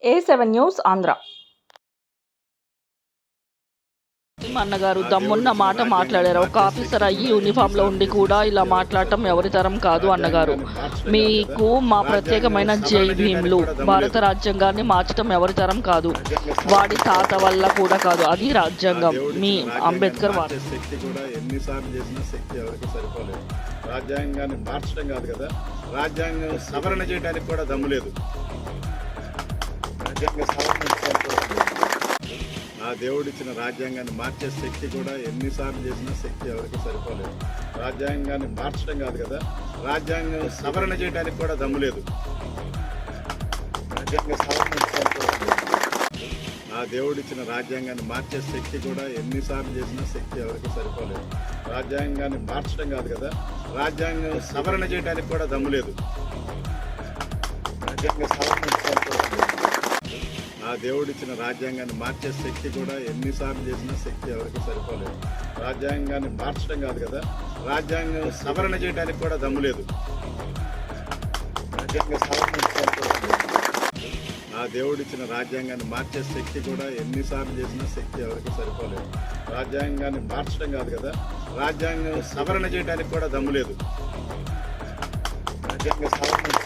A7 news Andhra. అన్నగారు దమ్మున్న మాట మాట్లాడారు. ఒక ఆఫీసర్ అయ్యి యూనిఫామ్లో ఉండి కూడా ఇలా మాట్లాడటం ఎవరి తరం కాదు అన్నగారు. మీకు మా ప్రత్యేకమైన జై భీమ్లు. భారత రాజ్యాంగాన్ని మార్చడం ఎవరి తరం కాదు, వాడి తాత వల్ల కూడా కాదు. అది రాజ్యాంగం. మీ అంబేద్కర్ వారు. రాజ్యాంగాన్ని మార్చడం కాదు కదా, రాజ్యాంగం సవరణ చేయడానికి కూడా దమ్ము లేదు. రాజ్యాంగ సవరణ ఆ దేవుడిచ్చిన రాజ్యాంగాన్ని మార్చే శక్తి కూడా ఎన్నిసార్లు చేసిన శక్తి ఎవరికి సరిపోలేదు. రాజ్యాంగాన్ని మార్చడం కాదు కదా, రాజ్యాంగం సవరణ చేయడానికి కూడా దమ్ము లేదు. రాజ్యాంగ సవరణ ఆ దేవుడిచ్చిన రాజ్యాంగాన్ని మార్చే శక్తి కూడా ఎన్నిసార్లు చేసిన శక్తి ఎవరికి సరిపోలేదు. రాజ్యాంగాన్ని మార్చడం కాదు కదా, రాజ్యాంగం సవరణ చేయడానికి కూడా దమ్ము లేదు. రాజ్యాంగ సవరణ ఆ దేవుడిచ్చిన రాజ్యాంగాన్ని మార్చే శక్తి కూడా ఎన్నిసార్లు చేసిన శక్తి ఎవరికి సరిపోలేదు. రాజ్యాంగాన్ని మార్చడం కాదు కదా, రాజ్యాంగం సవరణ చేయడానికి కూడా దమ్ము లేదు. రాజ్యాంగ సవరణ ఆ దేవుడిచ్చిన రాజ్యాంగాన్ని మార్చే శక్తి కూడా ఎన్నిసార్లు చేసిన శక్తి ఎవరికి సరిపోలేదు. రాజ్యాంగాన్ని మార్చడం కాదు కదా, రాజ్యాంగం సవరణ చేయడానికి కూడా దమ్ము లేదు. రాజ్యాంగ సవరణ